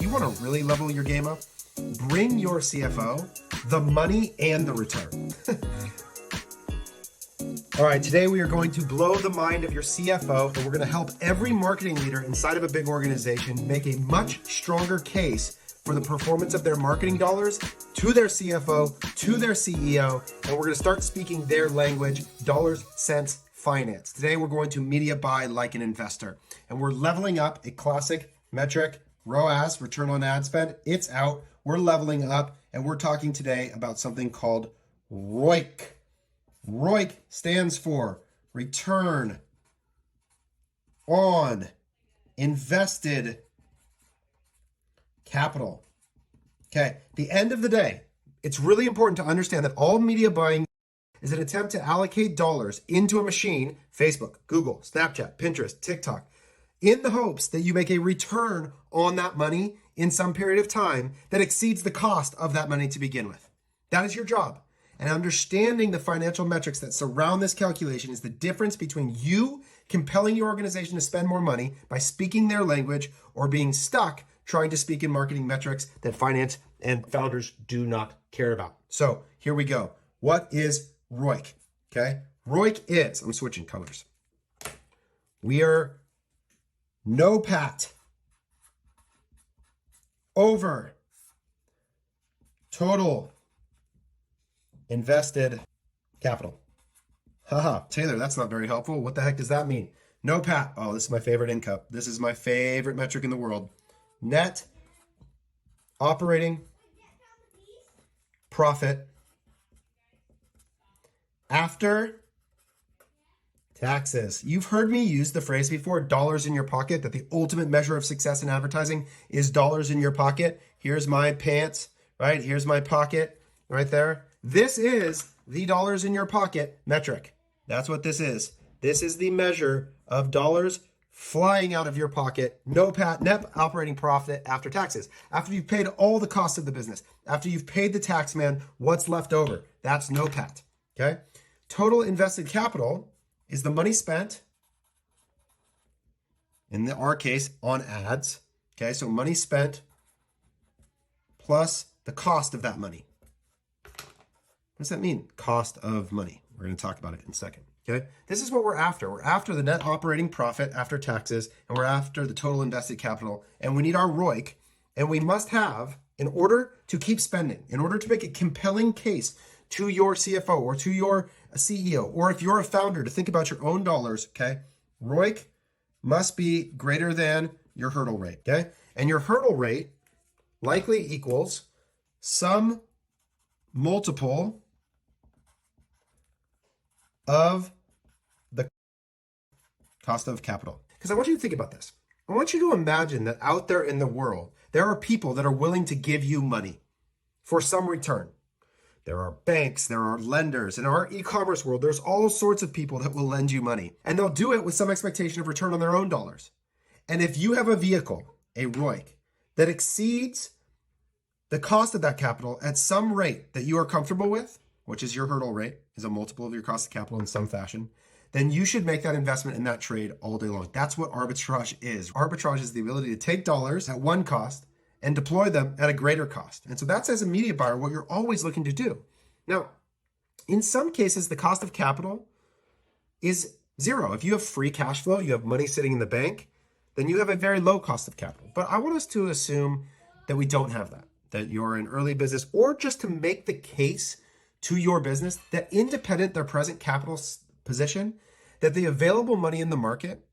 You want to really level your game up? Bring your CFO the money and the return. All right, today we are going to blow the mind of your CFO, and we're going to help every marketing leader inside of a big organization make a much stronger case for the performance of their marketing dollars to their CFO, to their CEO, and we're going to start speaking their language, dollars, cents, finance. Today we're going to media buy like an investor, and we're leveling up a classic metric, ROAS, return on ad spend. It's out. We're leveling up, and we're talking today about something called ROIK. ROIK stands for return on invested capital. Okay, at the end of the day, it's really important to understand that all media buying is an attempt to allocate dollars into a machine, Facebook, Google, Snapchat, Pinterest, TikTok, in the hopes that you make a return on that money in some period of time that exceeds the cost of that money to begin with. That is your job. And understanding the financial metrics that surround this calculation is the difference between you compelling your organization to spend more money by speaking their language or being stuck trying to speak in marketing metrics that finance and founders do not care about. So here we go. What is ROIK? Okay. ROIK is, I'm switching colors. We are NOPAT over total invested capital. Haha, Taylor, that's not very helpful. What the heck does that mean? NOPAT. Oh, this is my favorite income. This is my favorite metric in the world. Net operating profit after taxes. You've heard me use the phrase before, dollars in your pocket, that the ultimate measure of success in advertising is dollars in your pocket. Here's my pants, right? Here's my pocket right there. This is the dollars in your pocket metric. That's what this is. This is the measure of dollars flying out of your pocket. NOPAT, net operating profit after taxes. After you've paid all the costs of the business, after you've paid the tax man, what's left over? That's NOPAT, okay? Total invested capital is the money spent, in our case, on ads. Okay, so money spent plus the cost of that money. What does that mean? Cost of money. We're going to talk about it in a second. Okay, this is what we're after. We're after the net operating profit after taxes, and we're after the total invested capital, and we need our ROIK, and we must have, in order to keep spending, in order to make a compelling case to your CFO or to your CEO, or if you're a founder to think about your own dollars, okay, ROIK must be greater than your hurdle rate, okay? And your hurdle rate likely equals some multiple of the cost of capital. Because I want you to think about this. I want you to imagine that out there in the world, there are people that are willing to give you money for some return. There are banks, there are lenders. In our e-commerce world, there's all sorts of people that will lend you money. And they'll do it with some expectation of return on their own dollars. And if you have a vehicle, a ROIK, that exceeds the cost of that capital at some rate that you are comfortable with, which is your hurdle rate, is a multiple of your cost of capital in some fashion, then you should make that investment in that trade all day long. That's what arbitrage is. Arbitrage is the ability to take dollars at one cost and deploy them at a greater cost. And so that's, as a media buyer, what you're always looking to do. Now, in some cases, the cost of capital is zero. If you have free cash flow, you have money sitting in the bank, then you have a very low cost of capital. But I want us to assume that we don't have that you're an early business, or just to make the case to your business that independent their present capital position, that the available money in the market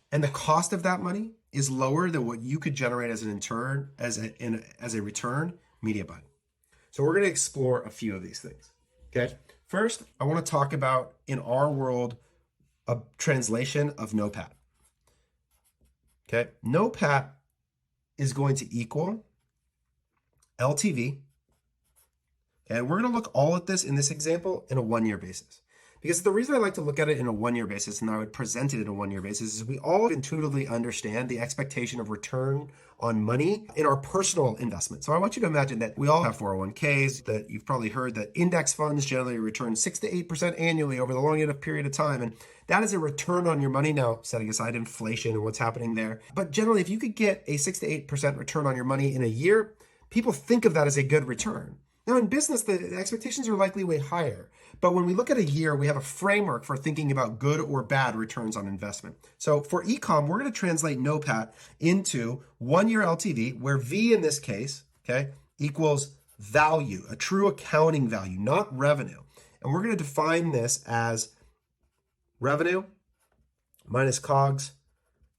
and the cost of that money is lower than what you could generate as a return media buy. So we're going to explore a few of these things. Okay. First, I want to talk about, in our world, a translation of NOPAT. Okay. NOPAT is going to equal LTV. And we're going to look all at this in this example in a 1-year basis. Because the reason I like to look at it in a 1-year basis, and I would present it in a 1-year basis, is we all intuitively understand the expectation of return on money in our personal investment. So I want you to imagine that we all have 401ks, that you've probably heard that index funds generally return 6 to 8% annually over the long enough period of time. And that is a return on your money. Now, setting aside inflation and what's happening there. But generally, if you could get a 6 to 8% return on your money in a year, people think of that as a good return. Now, in business, the expectations are likely way higher. But when we look at a year, we have a framework for thinking about good or bad returns on investment. So for ecom, we're going to translate NOPAT into 1-year LTV, where V in this case, okay, equals value, a true accounting value, not revenue. And we're going to define this as revenue minus COGS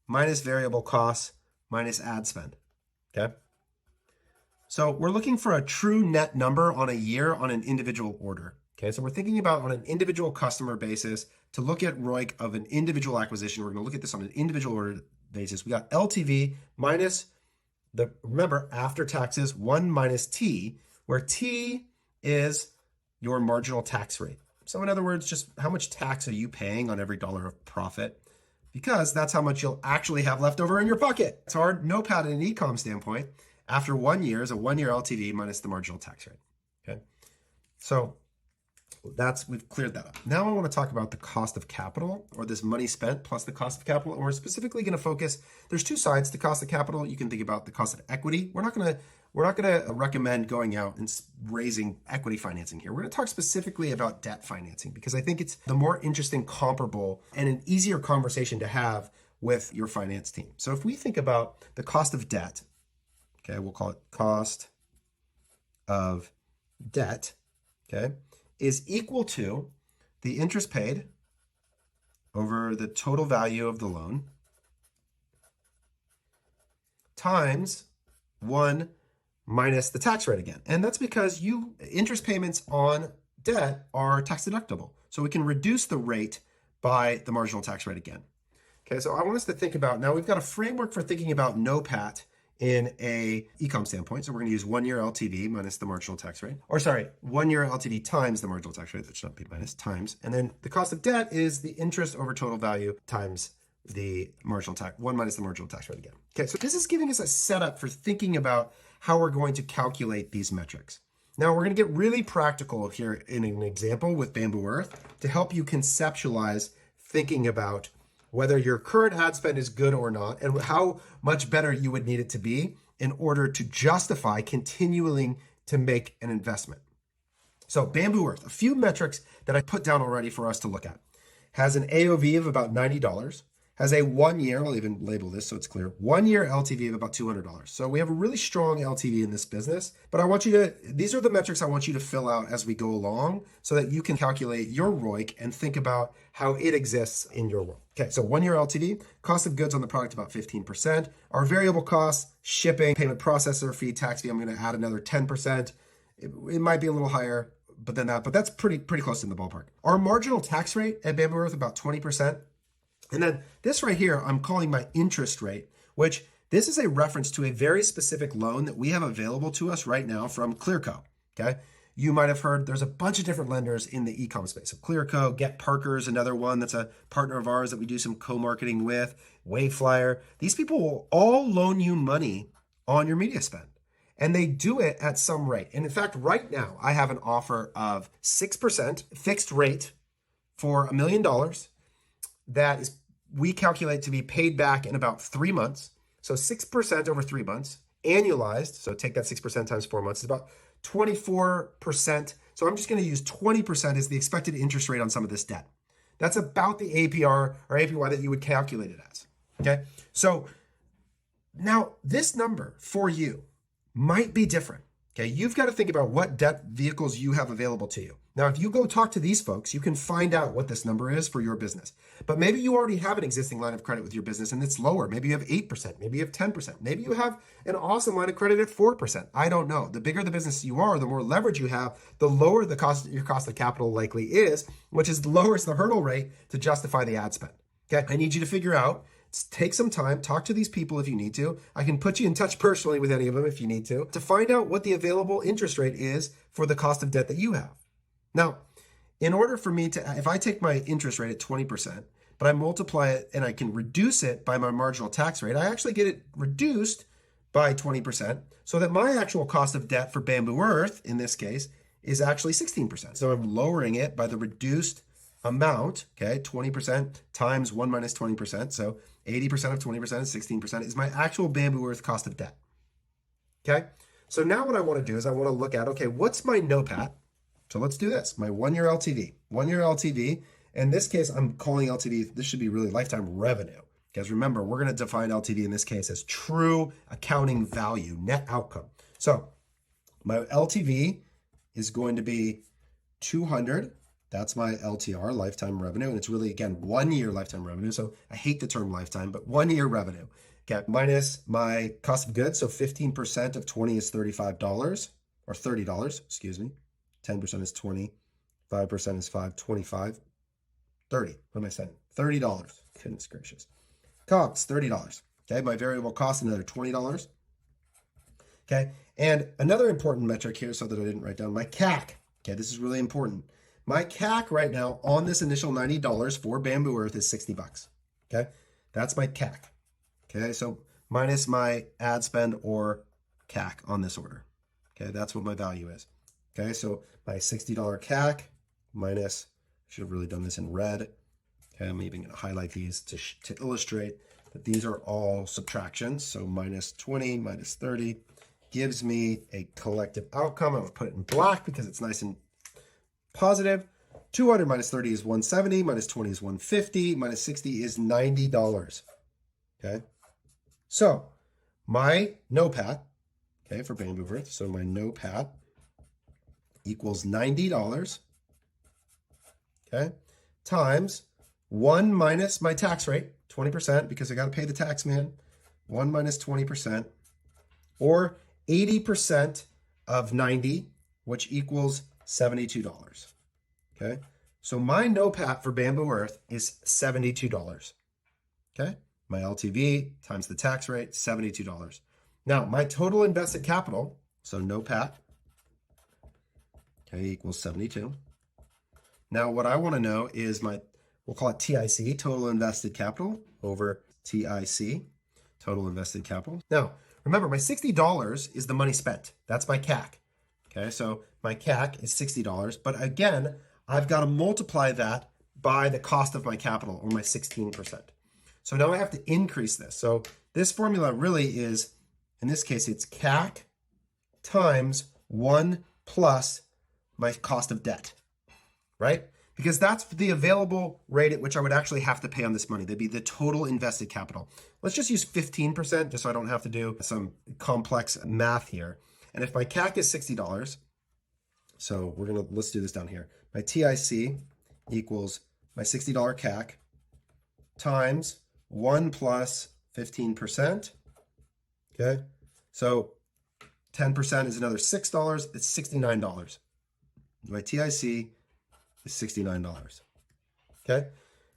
minus variable costs minus ad spend, okay? So we're looking for a true net number on a year on an individual order. Okay, so we're thinking about on an individual customer basis to look at ROIK of an individual acquisition. We're going to look at this on an individual order basis. We got LTV minus remember, after taxes, 1 minus T, where T is your marginal tax rate. So in other words, just how much tax are you paying on every dollar of profit? Because that's how much you'll actually have left over in your pocket. So our NOPAT in an ecom standpoint, after 1 year, is a 1-year LTV minus the marginal tax rate. Okay, so we've cleared that up. Now I want to talk about the cost of capital, or this money spent plus the cost of capital. And we're specifically going to focus, there's two sides to cost of capital. You can think about the cost of equity. We're not going to recommend going out and raising equity financing here. We're going to talk specifically about debt financing, because I think it's the more interesting comparable and an easier conversation to have with your finance team. So if we think about the cost of debt, okay, we'll call it cost of debt, okay, is equal to the interest paid over the total value of the loan times 1 minus the tax rate again. And that's because interest payments on debt are tax deductible. So we can reduce the rate by the marginal tax rate again. Okay, so I want us to think about, now we've got a framework for thinking about NOPAT in a ecom standpoint. So we're going to use 1-year LTV minus the marginal tax rate, or sorry, 1-year LTV times the marginal tax rate, that should not be minus, times. And then the cost of debt is the interest over total value times the marginal tax, 1 minus the marginal tax rate again. Okay, so this is giving us a setup for thinking about how we're going to calculate these metrics. Now we're going to get really practical here in an example with Bamboo Earth to help you conceptualize thinking about whether your current ad spend is good or not, and how much better you would need it to be in order to justify continuing to make an investment. So Bamboo Earth, a few metrics that I put down already for us to look at. Has an AOV of about $90, has a 1-year, I'll even label this so it's clear, 1-year LTV of about $200. So we have a really strong LTV in this business, but these are the metrics I want you to fill out as we go along so that you can calculate your ROIK and think about how it exists in your world. Okay, so 1-year LTV, cost of goods on the product about 15%. Our variable costs, shipping, payment processor fee, tax fee, I'm going to add another 10%. It might be a little higher than that, but that's pretty close in the ballpark. Our marginal tax rate at Bamboo Earth about 20%. And then this right here, I'm calling my interest rate, which this is a reference to a very specific loan that we have available to us right now from Clearco, okay? You might have heard there's a bunch of different lenders in the e-com space. So Clearco, Get Parker's another one that's a partner of ours that we do some co-marketing with, Waveflyer. These people will all loan you money on your media spend, and they do it at some rate. And in fact, right now, I have an offer of 6% fixed rate for $1 million that we calculate to be paid back in about 3 months. So 6% over 3 months, annualized. So take that 6% times 4 months, it's about 24%. So I'm just going to use 20% as the expected interest rate on some of this debt. That's about the APR or APY that you would calculate it as. Okay. So now this number for you might be different. Okay. You've got to think about what debt vehicles you have available to you. Now, if you go talk to these folks, you can find out what this number is for your business. But maybe you already have an existing line of credit with your business and it's lower. Maybe you have 8%. Maybe you have 10%. Maybe you have an awesome line of credit at 4%. I don't know. The bigger the business you are, the more leverage you have, the lower your cost of capital likely is, which is lowers the hurdle rate to justify the ad spend. Okay, I need you to figure out, take some time, talk to these people if you need to. I can put you in touch personally with any of them if you need to find out what the available interest rate is for the cost of debt that you have. Now, in order for me to, if I take my interest rate at 20%, but I multiply it and I can reduce it by my marginal tax rate, I actually get it reduced by 20% so that my actual cost of debt for Bamboo Earth, in this case, is actually 16%. So I'm lowering it by the reduced amount, okay? 20% times 1 minus 20%. So 80% of 20% is 16% is my actual Bamboo Earth cost of debt, okay? So now what I want to do is I want to look at, okay, what's my NOPAT? So let's do this, my 1 year LTV. 1 year LTV, in this case, I'm calling LTV, this should be really lifetime revenue. Because remember, we're going to define LTV in this case as true accounting value, net outcome. So my LTV is going to be 200. That's my LTR, lifetime revenue. And it's really, again, 1 year lifetime revenue. So I hate the term lifetime, but 1 year revenue. Okay, minus my cost of goods. So 15% of 20 is $35 or $30, excuse me. 10% is 20, 5% is 5, 25, 30. What am I saying? $30. Goodness gracious. COGS, $30. Okay, my variable cost, another $20. Okay, and another important metric here, so that I didn't write down, my CAC. Okay, this is really important. My CAC right now on this initial $90 for Bamboo Earth is 60 bucks. Okay, that's my CAC. Okay, so minus my ad spend or CAC on this order. Okay, that's what my value is. Okay, so my $60 CAC minus, I should have really done this in red. Okay, I'm even going to highlight these to illustrate that these are all subtractions. So minus 20 minus 30 gives me a collective outcome. I'm going to put it in black because it's nice and positive. 200 minus 30 is 170, minus 20 is 150, minus 60 is $90. Okay, so my NOPAT, okay, for Bamboo Earth, so my NOPAT equals $90, okay, times 1 minus my tax rate, 20%, because I got to pay the tax man, 1 minus 20%, or 80% of 90, which equals $72. Okay, so my NOPAT for Bamboo Earth is $72. Okay, my LTV times the tax rate, $72. Now, my total invested capital, so NOPAT, okay, equals 72. Now, what I want to know is my, we'll call it TIC, total invested capital, over TIC, total invested capital. Now, remember, my $60 is the money spent. That's my CAC. Okay, so my CAC is $60. But again, I've got to multiply that by the cost of my capital, or my 16%. So now I have to increase this. So this formula really is, in this case, it's CAC times 1 plus my cost of debt, right? Because that's the available rate at which I would actually have to pay on this money. That'd be the total invested capital. Let's just use 15% just so I don't have to do some complex math here. And if my CAC is $60, so let's do this down here. My TIC equals my $60 CAC times 1 plus 15%. Okay, so 10% is another $6. It's $69. My TIC is $69. Okay,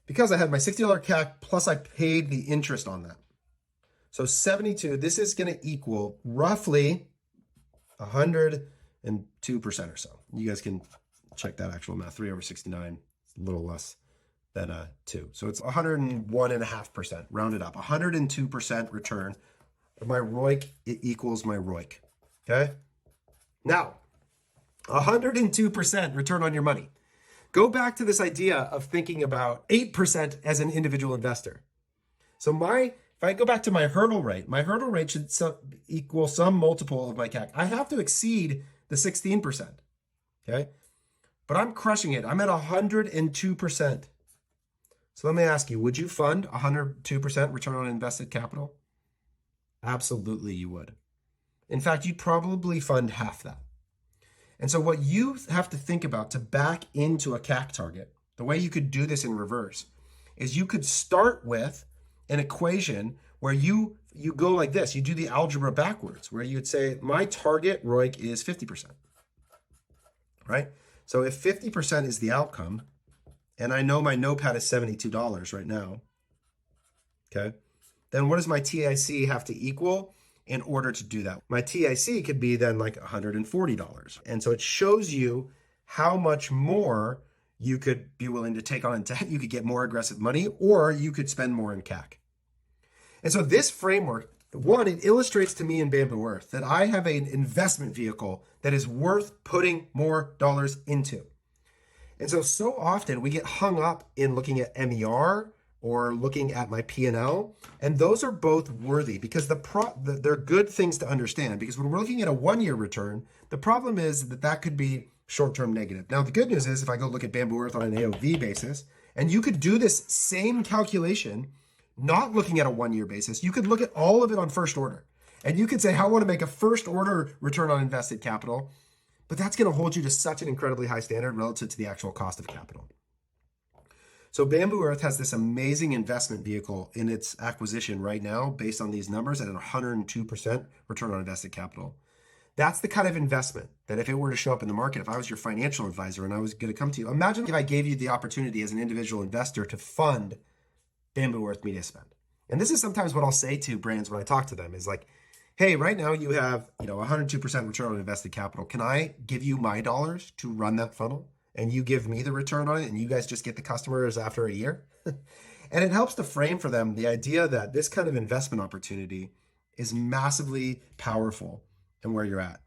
because I had my $60 CAC plus I paid the interest on that. So 72, this is going to equal roughly 102% or so. You guys can check that actual math. 3 over 69, a little less than 2. So it's 101.5%, rounded up. 102% return. My ROIK, it equals my ROIK. Okay? Now, 102% return on your money. Go back to this idea of thinking about 8% as an individual investor. So if I go back to my hurdle rate should equal some multiple of my CAC. I have to exceed the 16%, okay? But I'm crushing it. I'm at 102%. So let me ask you, would you fund 102% return on invested capital? Absolutely you would. In fact, you'd probably fund half that. And so what you have to think about to back into a CAC target, the way you could do this in reverse, is you could start with an equation where you go like this. You do the algebra backwards, where you'd say, my target ROIK is 50%, right? So if 50% is the outcome, and I know my NOPAT is $72 right now, okay, then what does my TIC have to equal in order to do that? My TIC could be then like $140. And so it shows you how much more You could be willing to take on debt. You could get more aggressive money, or you could spend more in CAC. And so this framework, one, it illustrates to me in Bamboo Earth that I have an investment vehicle that is worth putting more dollars into. And so often we get hung up in looking at MER or looking at my P&L, and those are both worthy because they're good things to understand, because when we're looking at a 1-year return, the problem is that could be short-term negative. Now, the good news is if I go look at Bamboo Earth on an AOV basis, and you could do this same calculation, not looking at a 1-year basis, you could look at all of it on first order. And you could say, I want to make a first order return on invested capital, but that's going to hold you to such an incredibly high standard relative to the actual cost of capital. So Bamboo Earth has this amazing investment vehicle in its acquisition right now based on these numbers at a 102% return on invested capital. That's the kind of investment that if it were to show up in the market, if I was your financial advisor and I was going to come to you, imagine if I gave you the opportunity as an individual investor to fund Bamboo Earth media spend. And this is sometimes what I'll say to brands when I talk to them is like, hey, right now you have 102% return on invested capital. Can I give you my dollars to run that funnel? And you give me the return on it, and you guys just get the customers after a year? And it helps to frame for them the idea that this kind of investment opportunity is massively powerful and where you're at.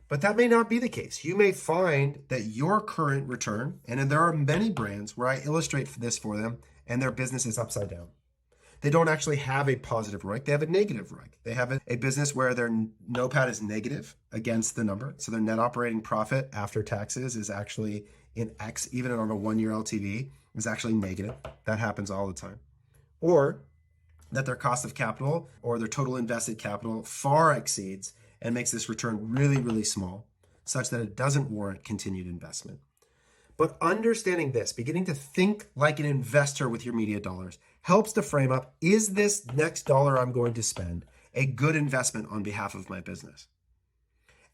But that may not be the case. You may find that your current return, and there are many brands where I illustrate this for them, and their business is upside down. They don't actually have a positive ROIK. They have a negative ROIK. They have a business where their NOPAT is negative against the number. So their net operating profit after taxes is actually in X, even on a 1-year LTV, is actually negative. That happens all the time. Or that their cost of capital or their total invested capital far exceeds and makes this return really, really small, such that it doesn't warrant continued investment. But understanding this, beginning to think like an investor with your media dollars, helps to frame up, is this next dollar I'm going to spend a good investment on behalf of my business?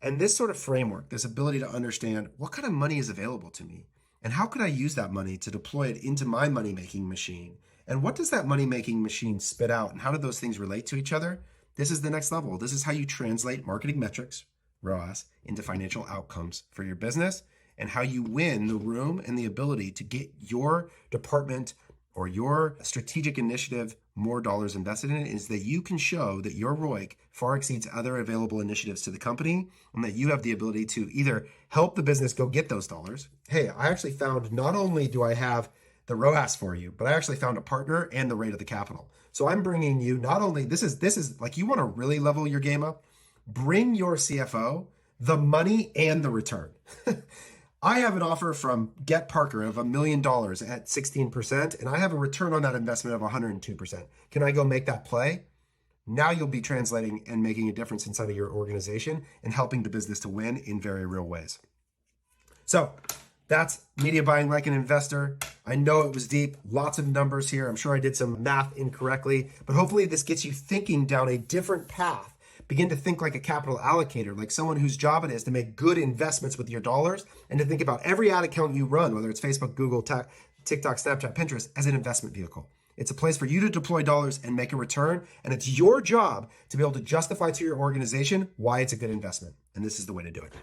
And this sort of framework, this ability to understand what kind of money is available to me and how could I use that money to deploy it into my money-making machine? And what does that money-making machine spit out? And how do those things relate to each other? This is the next level. This is how you translate marketing metrics, ROAS, into financial outcomes for your business, and how you win the room and the ability to get your department or your strategic initiative more dollars invested in it, is that you can show that your ROIK far exceeds other available initiatives to the company, and that you have the ability to either help the business go get those dollars. Hey, I actually found not only do I have the ROAS for you, but I actually found a partner and the rate of the capital. So I'm bringing you not only, this is like, you want to really level your game up, bring your CFO the money and the return. I have an offer from Get Parker of $1 million at 16%, and I have a return on that investment of 102%. Can I go make that play? Now you'll be translating and making a difference inside of your organization and helping the business to win in very real ways. So that's media buying like an investor. I know it was deep, lots of numbers here. I'm sure I did some math incorrectly, but hopefully this gets you thinking down a different path. Begin to think like a capital allocator, like someone whose job it is to make good investments with your dollars, and to think about every ad account you run, whether it's Facebook, Google, TikTok, Snapchat, Pinterest, as an investment vehicle. It's a place for you to deploy dollars and make a return, and it's your job to be able to justify to your organization why it's a good investment. And this is the way to do it.